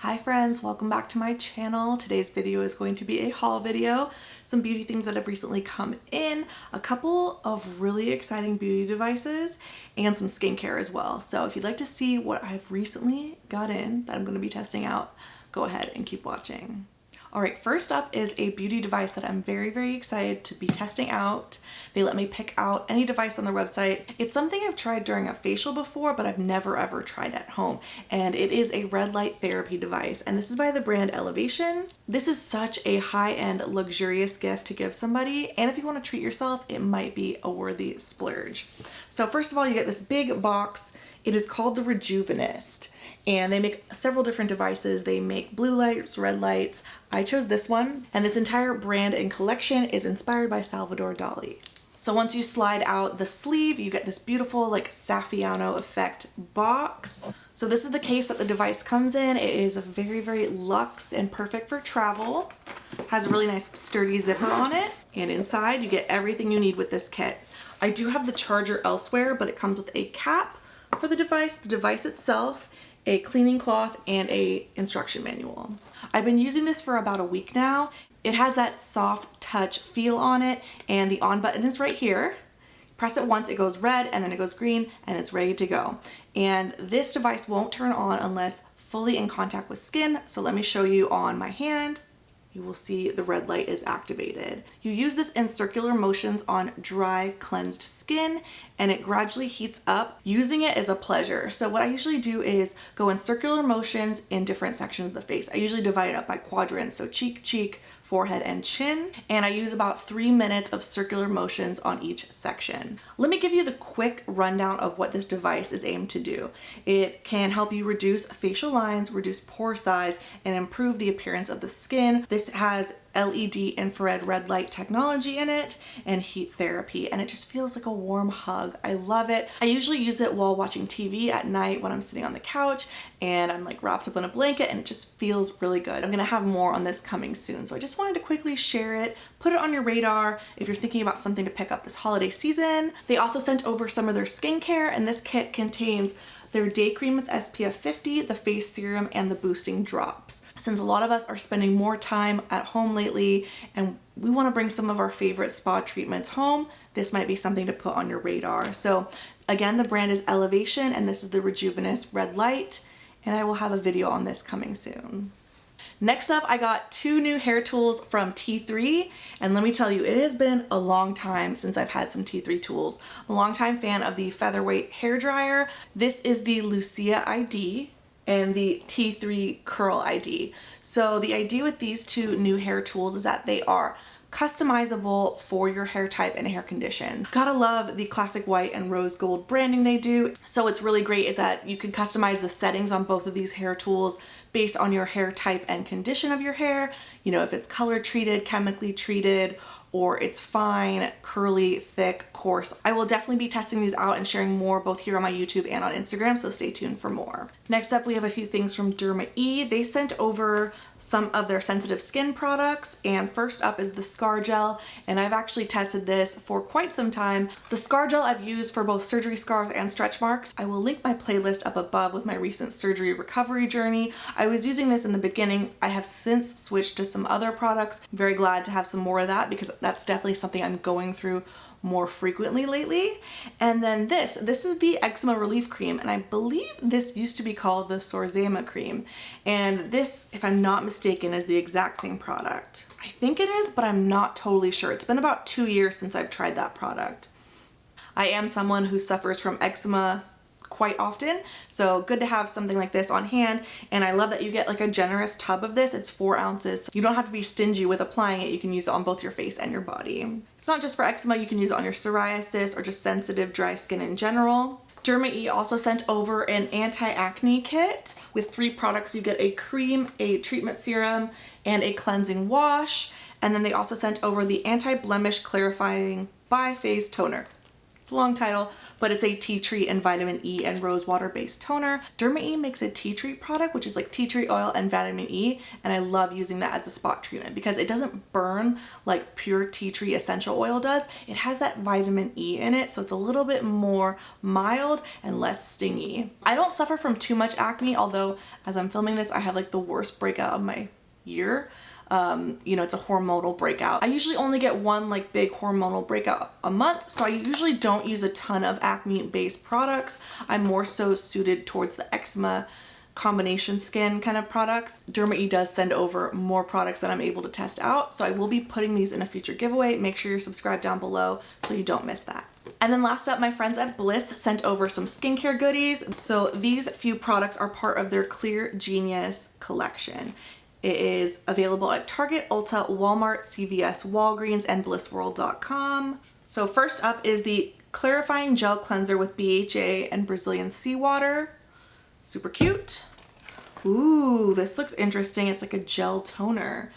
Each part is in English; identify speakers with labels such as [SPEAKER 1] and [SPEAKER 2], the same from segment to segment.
[SPEAKER 1] Hi friends, welcome back to my channel. Today's video is going to be a haul video, some beauty things that have recently come in, a couple of really exciting beauty devices, and some skincare as well. So if you'd like to see what I've recently got in that I'm going to be testing out, go ahead and keep watching. Alright, first up is a beauty device that I'm very excited to be testing out. They let me pick out any device on their website. It's something I've tried during a facial before, but I've never ever tried at home. And it is a red light therapy device. And this is by the brand Elevatione. This is such a high-end, luxurious gift to give somebody. And if you want to treat yourself, it might be a worthy splurge. So first of all, you get this big box. It is called the Rejuvenist. And they make several different devices. They make blue lights, red lights. I chose this one, and this entire brand and collection is inspired by Salvador Dali. So once you slide out the sleeve, you get this beautiful like Saffiano effect box. So this is the case that the device comes in. It is very luxe and perfect for travel. Has a really nice sturdy zipper on it, and inside you get everything you need with this kit. I do have the charger elsewhere, but it comes with a cap for the device itself, a cleaning cloth, and a instruction manual. I've been using this for about a week now. It has that soft touch feel on it, and the on button is right here. Press it once, it goes red, and then it goes green, and it's ready to go. And this device won't turn on unless fully in contact with skin, so let me show you on my hand. You will see the red light is activated. You use this in circular motions on dry, cleansed skin, and it gradually heats up. Using it is a pleasure. So what I usually do is go in circular motions in different sections of the face. I usually divide it up by quadrants, so cheek, forehead, and chin, and I use about 3 minutes of circular motions on each section. Let me give you the quick rundown of what this device is aimed to do. It can help you reduce facial lines, reduce pore size, and improve the appearance of the skin. This has LED infrared red light technology in it and heat therapy, and it just feels like a warm hug. I love it. I usually use it while watching TV at night when I'm sitting on the couch and I'm like wrapped up in a blanket, and it just feels really good. I'm gonna have more on this coming soon, so I just wanted to quickly share it, put it on your radar if you're thinking about something to pick up this holiday season. They also sent over some of their skincare, and this kit contains their day cream with SPF 50, the face serum, and the boosting drops. Since a lot of us are spending more time at home lately and we want to bring some of our favorite spa treatments home, this might be something to put on your radar. So again, the brand is Elevatione, and this is the Rejuvenist Red Light, and I will have a video on this coming soon. Next up, I got 2 new hair tools from T3, and let me tell you, it has been a long time since I've had some T3 tools. I'm a longtime fan of the featherweight hair dryer. This is the Lucia ID and the T3 Curl ID. So the idea with these 2 new hair tools is that they are customizable for your hair type and hair conditions. Gotta love the classic white and rose gold branding they do. So what's really great is that you can customize the settings on both of these hair tools based on your hair type and condition of your hair. You know, if it's color treated, chemically treated, or it's fine, curly, thick, coarse. I will definitely be testing these out and sharing more both here on my YouTube and on Instagram, so stay tuned for more. Next up, we have a few things from Derma. They sent over some of their sensitive skin products, and first up is the Scar Gel, and I've actually tested this for quite some time. The Scar Gel I've used for both surgery scars and stretch marks. I will link my playlist up above with my recent surgery recovery journey. I was using this in the beginning. I have since switched to some other products. I'm very glad to have some more of that because that's definitely something I'm going through more frequently lately. And then this is the eczema relief cream, and I believe this used to be called the Sorzema cream. And this, if I'm not mistaken, is the exact same product. I think it is, but I'm not totally sure. It's been about 2 years since I've tried that product. I am someone who suffers from eczema quite often, so good to have something like this on hand. And I love that you get like a generous tub of this. It's 4 ounces. So you don't have to be stingy with applying it. You can use it on both your face and your body. It's not just for eczema. You can use it on your psoriasis or just sensitive dry skin in general. Derma also sent over an anti-acne kit with 3 products. You get a cream, a treatment serum, and a cleansing wash. And then they also sent over the anti-blemish clarifying bi-phase toner. It's a long title, but it's a tea tree and vitamin E and rose water based toner. Derma E makes a tea tree product, which is like tea tree oil and vitamin E, and I love using that as a spot treatment because it doesn't burn like pure tea tree essential oil does. It has that vitamin E in it, so it's a little bit more mild and less stingy. I don't suffer from too much acne, although as I'm filming this, I have like the worst breakout of my year. You know, it's a hormonal breakout. I usually only get one like big hormonal breakout a month, so I usually don't use a ton of acne based products. I'm more so suited towards the eczema combination skin kind of products. Derma E does send over more products that I'm able to test out, so I will be putting these in a future giveaway. Make sure you're subscribed down below so you don't miss that. And then last up, my friends at Bliss sent over some skincare goodies. So these few products are part of their Clear Genius collection. It is available at Target, Ulta, Walmart, CVS, Walgreens, and blissworld.com. So first up is the Clarifying Gel Cleanser with BHA and Brazilian seawater. Super cute. Ooh, this looks interesting. It's like a gel toner.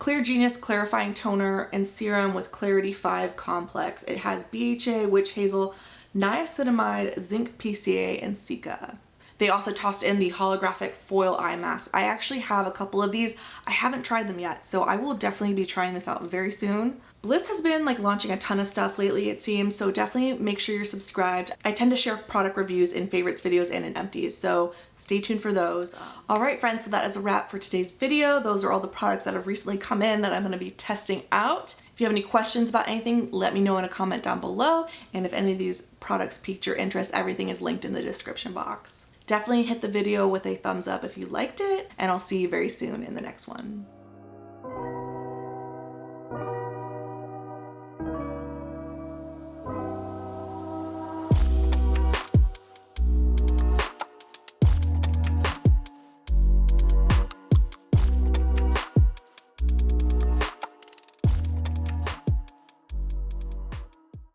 [SPEAKER 1] Clear Genius Clarifying Toner and Serum with Clarity 5 Complex. It has BHA, witch hazel, niacinamide, zinc PCA, and cica. They also tossed in the holographic foil eye mask. I actually have a couple of these. I haven't tried them yet, so I will definitely be trying this out very soon. Bliss has been like launching a ton of stuff lately, it seems, so definitely make sure you're subscribed. I tend to share product reviews in favorites videos and in empties, so stay tuned for those. All right, friends, so that is a wrap for today's video. Those are all the products that have recently come in that I'm gonna be testing out. If you have any questions about anything, let me know in a comment down below. And if any of these products piqued your interest, everything is linked in the description box. Definitely hit the video with a thumbs up if you liked it, and I'll see you very soon in the next one.